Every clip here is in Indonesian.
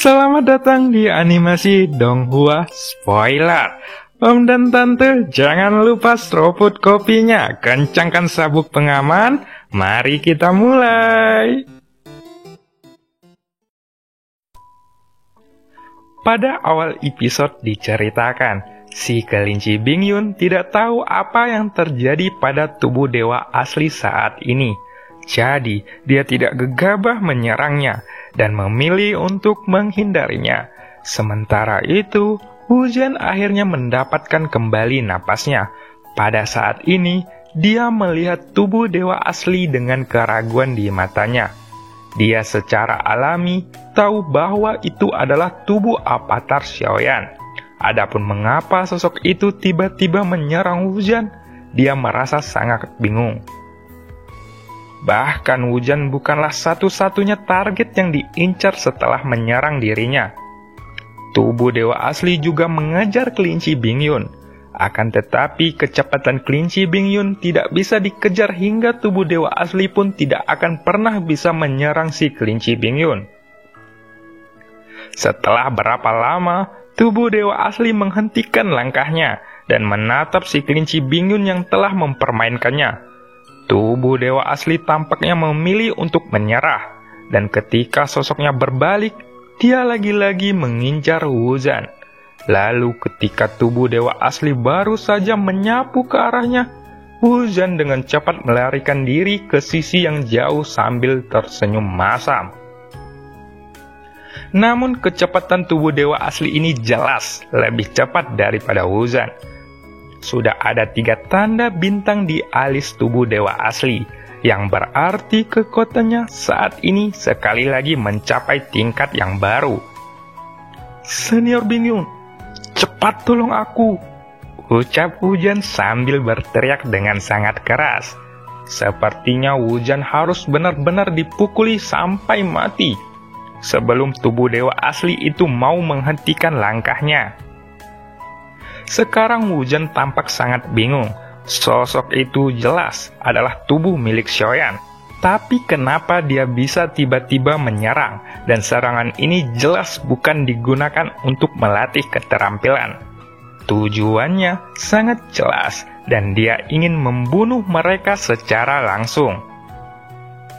Selamat datang di animasi Donghua Spoiler. Om dan Tante, jangan lupa seruput kopinya, kencangkan sabuk pengaman, mari kita mulai. Pada awal episode diceritakan, si kelinci Bingyun tidak tahu apa yang terjadi pada tubuh dewa asli saat ini. Jadi, dia tidak gegabah menyerangnya dan memilih untuk menghindarinya. Sementara itu, Wuzhan akhirnya mendapatkan kembali napasnya. Pada saat ini, dia melihat tubuh dewa asli dengan keraguan di matanya. Dia secara alami tahu bahwa itu adalah tubuh avatar Xiaoyan. Adapun mengapa sosok itu tiba-tiba menyerang Wuzhan, dia merasa sangat bingung. Bahkan Wuzhan bukanlah satu-satunya target yang diincar setelah menyerang dirinya. Tubuh dewa asli juga mengejar kelinci Bingyun. Akan tetapi kecepatan kelinci Bingyun tidak bisa dikejar hingga tubuh dewa asli pun tidak akan pernah bisa menyerang si kelinci Bingyun. Setelah berapa lama, tubuh dewa asli menghentikan langkahnya dan menatap si kelinci Bingyun yang telah mempermainkannya. Tubuh dewa asli tampaknya memilih untuk menyerah, dan ketika sosoknya berbalik, dia lagi-lagi mengincar Wuzhan. Lalu ketika tubuh dewa asli baru saja menyapu ke arahnya, Wuzhan dengan cepat melarikan diri ke sisi yang jauh sambil tersenyum masam. Namun kecepatan tubuh dewa asli ini jelas lebih cepat daripada Wuzhan. Sudah ada 3 tanda bintang di alis tubuh dewa asli, yang berarti kekuatannya saat ini sekali lagi mencapai tingkat yang baru. "Senior Bingyun, cepat tolong aku!" ucap Wuzhan sambil berteriak dengan sangat keras. Sepertinya Wuzhan harus benar-benar dipukuli sampai mati sebelum tubuh dewa asli itu mau menghentikan langkahnya. Sekarang Wuzhan tampak sangat bingung. Sosok itu jelas adalah tubuh milik Xiaoyan. Tapi kenapa dia bisa tiba-tiba menyerang? Dan serangan ini jelas bukan digunakan untuk melatih keterampilan. Tujuannya sangat jelas dan dia ingin membunuh mereka secara langsung.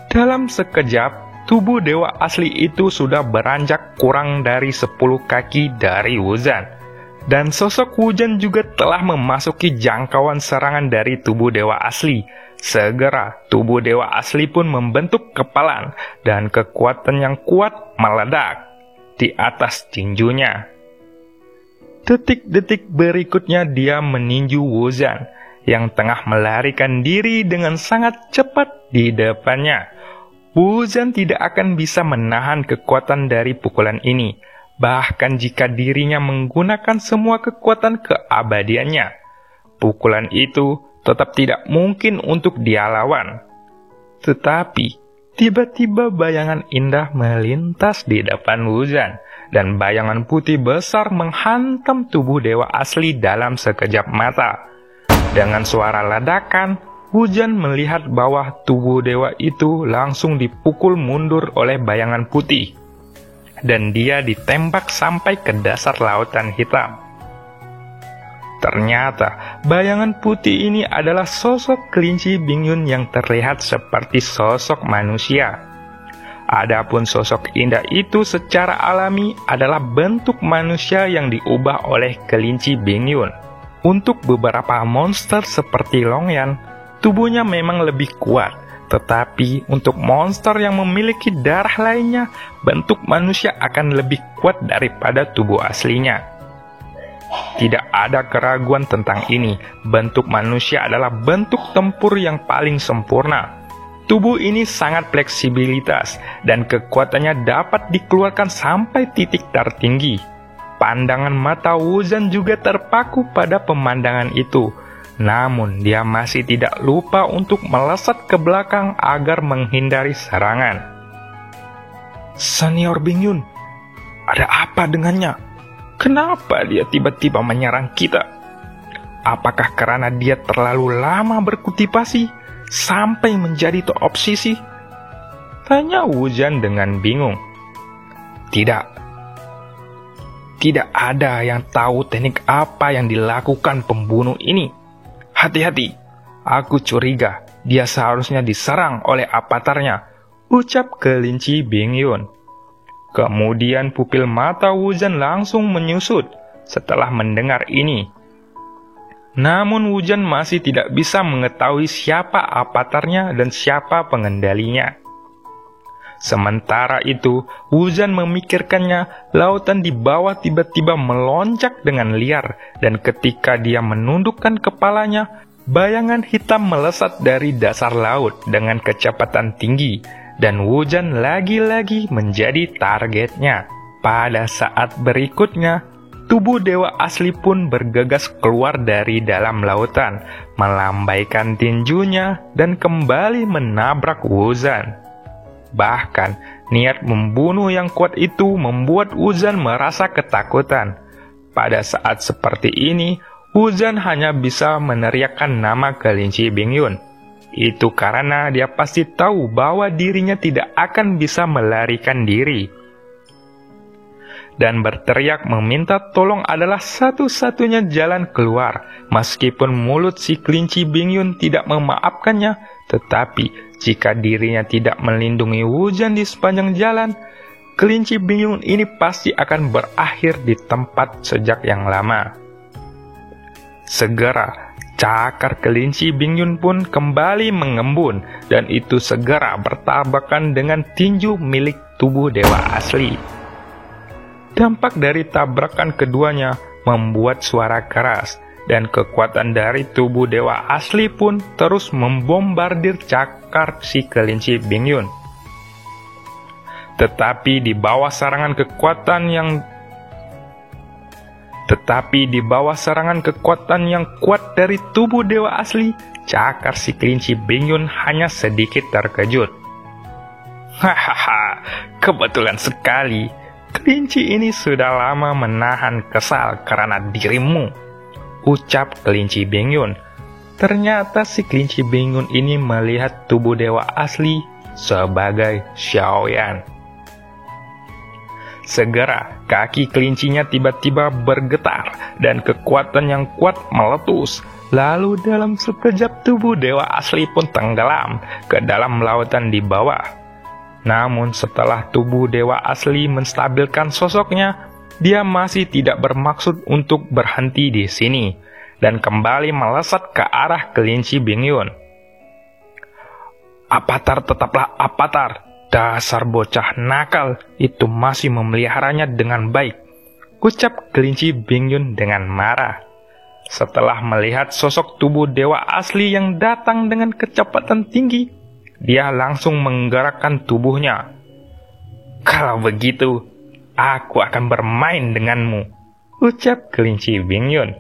Dalam sekejap, tubuh dewa asli itu sudah beranjak kurang dari 10 kaki dari Wuzhan. Dan sosok Wuzhan juga telah memasuki jangkauan serangan dari tubuh dewa asli. Segera, tubuh dewa asli pun membentuk kepalan, dan kekuatan yang kuat meledak di atas tinjunya. Detik-detik berikutnya dia meninju Wuzhan, yang tengah melarikan diri dengan sangat cepat di depannya. Wuzhan tidak akan bisa menahan kekuatan dari pukulan ini. Bahkan jika dirinya menggunakan semua kekuatan keabadiannya, pukulan itu tetap tidak mungkin untuk dia lawan. Tetapi, tiba-tiba bayangan indah melintas di depan Wuzhan, dan bayangan putih besar menghantam tubuh dewa asli dalam sekejap mata. Dengan suara ledakan, Wuzhan melihat bahwa tubuh dewa itu langsung dipukul mundur oleh bayangan putih, dan dia ditembak sampai ke dasar lautan hitam. Ternyata, bayangan putih ini adalah sosok kelinci Bingyun yang terlihat seperti sosok manusia. Adapun sosok indah itu secara alami adalah bentuk manusia yang diubah oleh kelinci Bingyun. Untuk beberapa monster seperti Longyan, tubuhnya memang lebih kuat. Tetapi untuk monster yang memiliki darah lainnya, bentuk manusia akan lebih kuat daripada tubuh aslinya. Tidak ada keraguan tentang ini, bentuk manusia adalah bentuk tempur yang paling sempurna. Tubuh ini sangat fleksibilitas, dan kekuatannya dapat dikeluarkan sampai titik tertinggi. Pandangan mata Wuzhan juga terpaku pada pemandangan itu. Namun, dia masih tidak lupa untuk melesat ke belakang agar menghindari serangan. "Senior Bingyun, ada apa dengannya? Kenapa dia tiba-tiba menyerang kita? Apakah karena dia terlalu lama berkultivasi sampai menjadi terobsesi?" tanya Wuzhan dengan bingung. "Tidak, tidak ada yang tahu teknik apa yang dilakukan pembunuh ini. Hati-hati, aku curiga dia seharusnya diserang oleh avatarnya, ucap kelinci Bingyun. Kemudian pupil mata Wuzhan langsung menyusut setelah mendengar ini. Namun Wuzhan masih tidak bisa mengetahui siapa avatarnya dan siapa pengendalinya. Sementara itu, Wuzhan memikirkannya, lautan di bawah tiba-tiba melonjak dengan liar, dan ketika dia menundukkan kepalanya, bayangan hitam melesat dari dasar laut dengan kecepatan tinggi, dan Wuzhan lagi-lagi menjadi targetnya. Pada saat berikutnya, tubuh dewa asli pun bergegas keluar dari dalam lautan, melambaikan tinjunya dan kembali menabrak Wuzhan. Bahkan, niat membunuh yang kuat itu membuat Wuzhan merasa ketakutan. Pada saat seperti ini, Wuzhan hanya bisa meneriakkan nama kelinci Bingyun. Itu karena dia pasti tahu bahwa dirinya tidak akan bisa melarikan diri. Dan berteriak meminta tolong adalah satu-satunya jalan keluar. Meskipun mulut si kelinci Bingyun tidak memaafkannya, tetapi jika dirinya tidak melindungi Wuzhan di sepanjang jalan, kelinci Bingyun ini pasti akan berakhir di tempat sejak yang lama. Segera, cakar kelinci Bingyun pun kembali mengembun, dan itu segera bertabrakan dengan tinju milik tubuh dewa asli. Dampak dari tabrakan keduanya membuat suara keras, dan kekuatan dari tubuh dewa asli pun terus membombardir cakar si kelinci Bingyun. Tetapi di bawah serangan kekuatan yang kuat dari tubuh dewa asli, cakar si kelinci Bingyun hanya sedikit terkejut. Hahaha, kebetulan sekali. Kelinci ini sudah lama menahan kesal karena dirimu, ucap kelinci Bingyun. Ternyata si kelinci Bingyun ini melihat tubuh dewa asli sebagai Xiaoyan. Segera, kaki kelincinya tiba-tiba bergetar dan kekuatan yang kuat meletus. Lalu dalam sekejap tubuh dewa asli pun tenggelam ke dalam lautan di bawah. Namun setelah tubuh dewa asli menstabilkan sosoknya, dia masih tidak bermaksud untuk berhenti di sini dan kembali melesat ke arah kelinci Bingyun. Avatar tetaplah avatar, dasar bocah nakal itu masih memeliharanya dengan baik, ucap kelinci Bingyun dengan marah. Setelah melihat sosok tubuh dewa asli yang datang dengan kecepatan tinggi, dia langsung menggerakkan tubuhnya. Kalau begitu, aku akan bermain denganmu, ucap kelinci Bingyun.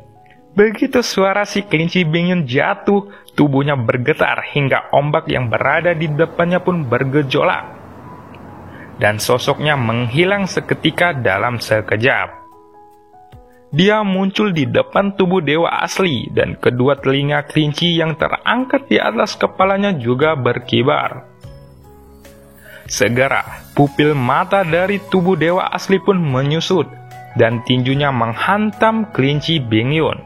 Begitu suara si kelinci Bingyun jatuh, tubuhnya bergetar hingga ombak yang berada di depannya pun bergejolak. Dan sosoknya menghilang seketika dalam sekejap. Dia muncul di depan tubuh dewa asli, dan kedua telinga kelinci yang terangkat di atas kepalanya juga berkibar. Segera, pupil mata dari tubuh dewa asli pun menyusut, dan tinjunya menghantam kelinci Bingyun.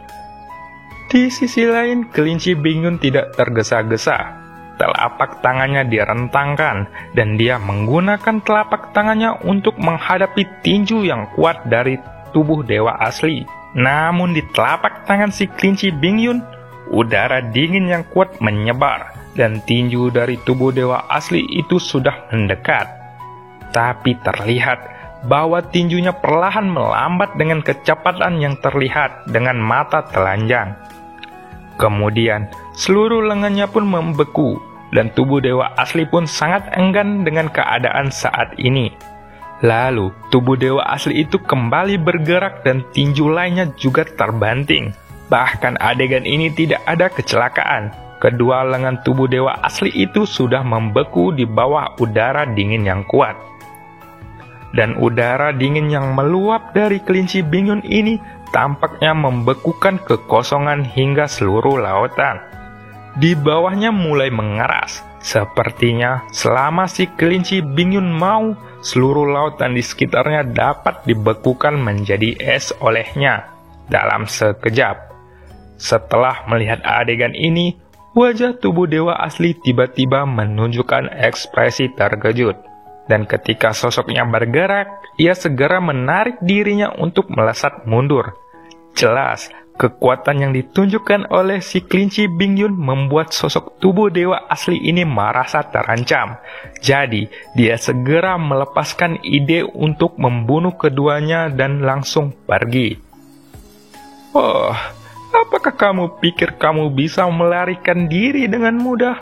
Di sisi lain, kelinci Bingyun tidak tergesa-gesa. Telapak tangannya direntangkan, dan dia menggunakan telapak tangannya untuk menghadapi tinju yang kuat dari tubuh dewa asli. Namun di telapak tangan si kelinci Bingyun, udara dingin yang kuat menyebar, dan tinju dari tubuh dewa asli itu sudah mendekat. Tapi terlihat bahwa tinjunya perlahan melambat dengan kecepatan yang terlihat dengan mata telanjang. Kemudian, seluruh lengannya pun membeku, dan tubuh dewa asli pun sangat enggan dengan keadaan saat ini. Lalu, tubuh dewa asli itu kembali bergerak dan tinju lainnya juga terbanting. Bahkan adegan ini tidak ada kecelakaan. Kedua lengan tubuh dewa asli itu sudah membeku di bawah udara dingin yang kuat. Dan udara dingin yang meluap dari kelinci Bingyun ini tampaknya membekukan kekosongan hingga seluruh lautan. Di bawahnya mulai mengeras. Sepertinya selama si kelinci Bingyun mau, seluruh lautan di sekitarnya dapat dibekukan menjadi es olehnya dalam sekejap. Setelah melihat adegan ini, wajah tubuh dewa asli tiba-tiba menunjukkan ekspresi terkejut. Dan ketika sosoknya bergerak, ia segera menarik dirinya untuk melesat mundur. Jelas, kekuatan yang ditunjukkan oleh si kelinci Bingyun membuat sosok tubuh dewa asli ini merasa terancam. Jadi, dia segera melepaskan ide untuk membunuh keduanya dan langsung pergi. "Oh, apakah kamu pikir kamu bisa melarikan diri dengan mudah?"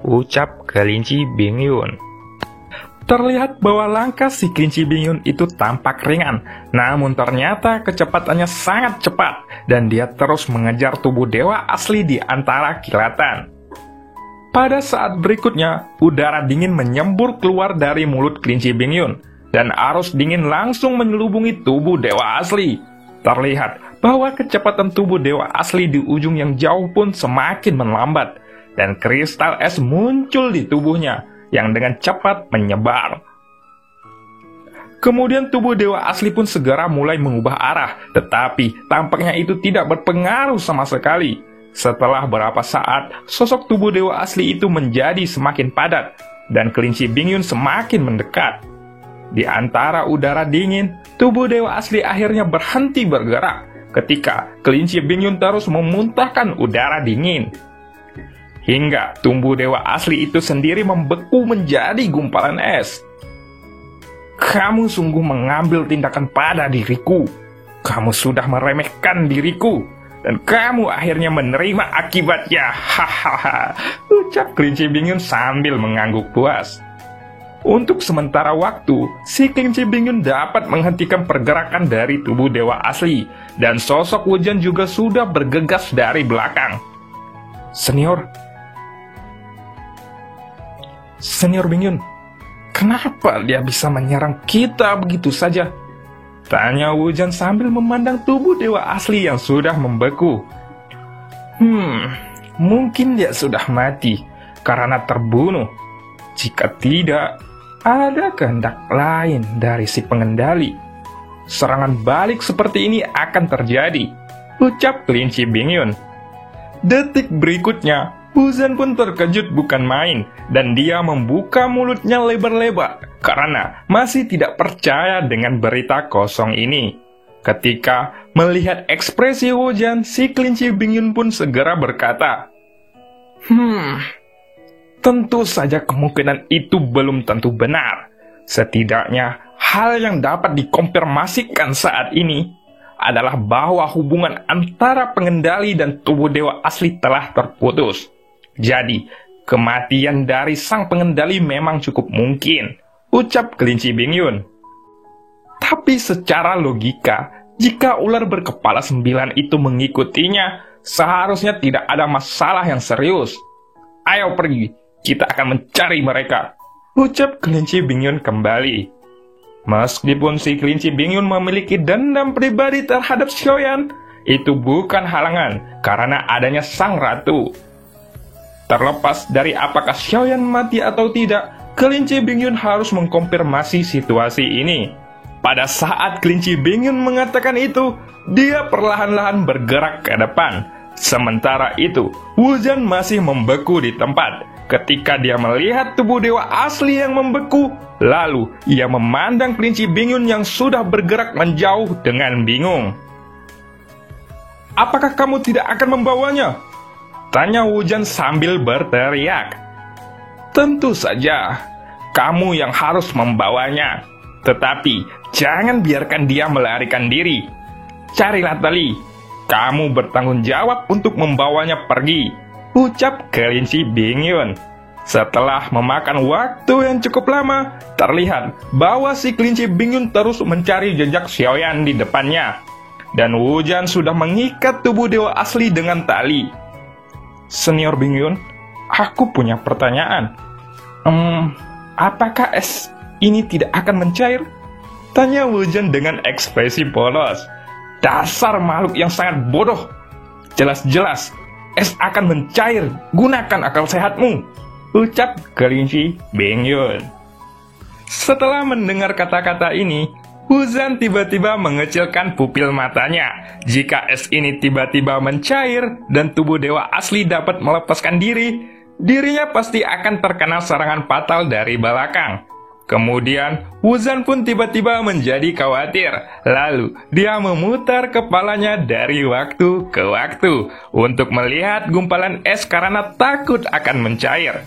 ucap kelinci Bingyun. Terlihat bahwa langkah si kelinci Bingyun itu tampak ringan, namun ternyata kecepatannya sangat cepat, dan dia terus mengejar tubuh dewa asli di antara kilatan. Pada saat berikutnya, udara dingin menyembur keluar dari mulut kelinci Bingyun, dan arus dingin langsung menyelubungi tubuh dewa asli. Terlihat bahwa kecepatan tubuh dewa asli di ujung yang jauh pun semakin melambat, dan kristal es muncul di tubuhnya yang dengan cepat menyebar. Kemudian tubuh dewa asli pun segera mulai mengubah arah, tetapi tampaknya itu tidak berpengaruh sama sekali. Setelah beberapa saat, sosok tubuh dewa asli itu menjadi semakin padat, dan kelinci Bingyun semakin mendekat. Di antara udara dingin, tubuh dewa asli akhirnya berhenti bergerak, ketika kelinci Bingyun terus memuntahkan udara dingin. Hingga tubuh dewa asli itu sendiri membeku menjadi gumpalan es. "Kamu sungguh mengambil tindakan pada diriku. Kamu sudah meremehkan diriku, dan kamu akhirnya menerima akibatnya. Hahaha," ucap kelinci Bingyun sambil mengangguk puas. Untuk sementara waktu, si kelinci Bingyun dapat menghentikan pergerakan dari tubuh dewa asli, dan sosok Wujian juga sudah bergegas dari belakang. Senior Bingyun, kenapa dia bisa menyerang kita begitu saja?" tanya Wujian sambil memandang tubuh dewa asli yang sudah membeku. Mungkin dia sudah mati karena terbunuh. Jika tidak, ada kehendak lain dari si pengendali. Serangan balik seperti ini akan terjadi, ucap kelinci Bingyun. Detik berikutnya, Wujian pun terkejut bukan main, dan dia membuka mulutnya lebar-lebar karena masih tidak percaya dengan berita kosong ini. Ketika melihat ekspresi Wujian, si kelinci Bingyun pun segera berkata, tentu saja kemungkinan itu belum tentu benar. Setidaknya, hal yang dapat dikonfirmasikan saat ini adalah bahwa hubungan antara pengendali dan tubuh dewa asli telah terputus. Jadi, kematian dari sang pengendali memang cukup mungkin, ucap kelinci Bingyun. Tapi secara logika, jika ular berkepala 9 itu mengikutinya, seharusnya tidak ada masalah yang serius. Ayo pergi, kita akan mencari mereka, ucap kelinci Bingyun kembali. Meskipun si kelinci Bingyun memiliki dendam pribadi terhadap Xiaoyan, itu bukan halangan karena adanya sang ratu. Terlepas dari apakah Xiaoyan mati atau tidak, kelinci Bingyun harus mengkonfirmasi situasi ini. Pada saat kelinci Bingyun mengatakan itu, dia perlahan-lahan bergerak ke depan. Sementara itu, Wujian masih membeku di tempat. Ketika dia melihat tubuh dewa asli yang membeku, lalu ia memandang kelinci Bingyun yang sudah bergerak menjauh dengan bingung. "Apakah kamu tidak akan membawanya?" tanya Wujian sambil berteriak. "Tentu saja, kamu yang harus membawanya. Tetapi, jangan biarkan dia melarikan diri. Carilah tali. Kamu bertanggung jawab untuk membawanya pergi," ucap kelinci Bingyun. Setelah memakan waktu yang cukup lama, terlihat bahwa si kelinci Bingyun terus mencari jejak Xiaoyan di depannya. Dan Wujian sudah mengikat tubuh dewa asli dengan tali. "Senior Bingyun, aku punya pertanyaan. Apakah es ini tidak akan mencair?" tanya Wujian dengan ekspresi polos. "Dasar makhluk yang sangat bodoh. Jelas-jelas es akan mencair. Gunakan akal sehatmu," ucap kelinci Bingyun. Setelah mendengar kata-kata ini, Wuzan tiba-tiba mengecilkan pupil matanya. Jika es ini tiba-tiba mencair dan tubuh dewa asli dapat melepaskan diri, dirinya pasti akan terkena serangan fatal dari belakang. Kemudian, Wuzan pun tiba-tiba menjadi khawatir. Lalu, dia memutar kepalanya dari waktu ke waktu untuk melihat gumpalan es karena takut akan mencair.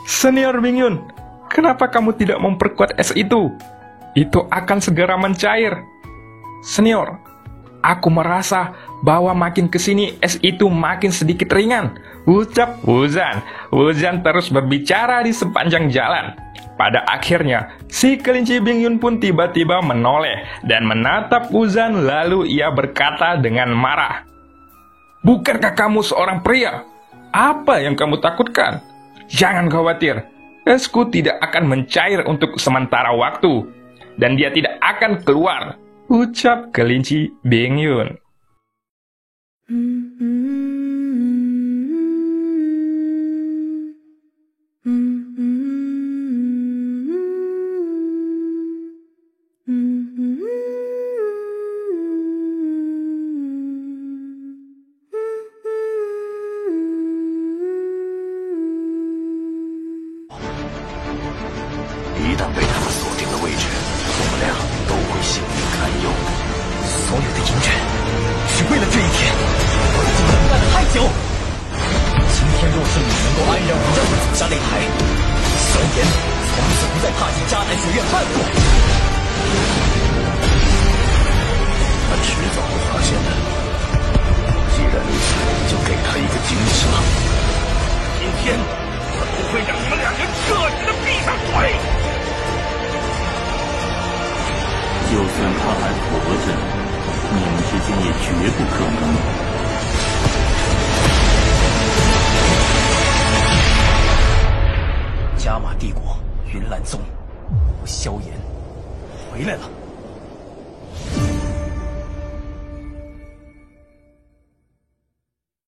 Senior Bingyun, kenapa kamu tidak memperkuat es itu? Itu akan segera mencair. Senior, aku merasa bahwa makin kesini es itu makin sedikit ringan, ucap Wuzan. Wuzan terus berbicara di sepanjang jalan. Pada akhirnya, si kelinci Bingyun pun tiba-tiba menoleh dan menatap Wuzan, lalu ia berkata dengan marah, "Bukankah kamu seorang pria? Apa yang kamu takutkan? Jangan khawatir, esku tidak akan mencair untuk sementara waktu, dan dia tidak akan keluar," ucap kelinci Bingyun.一旦被他们锁定了位置，我们俩都会性命堪忧。所有的阴阵，只为了这一天，我已经等待了太久。今天若是你能够安然无恙地走下擂台，萧炎从此不再踏进迦南学院半步。他迟早会发现的。既然如此，就给他一个惊喜吧。今天我不会让你们两人彻底的闭上嘴。就算他还活着，你们之间也绝不可能。加玛帝国云岚宗，我萧炎回来了。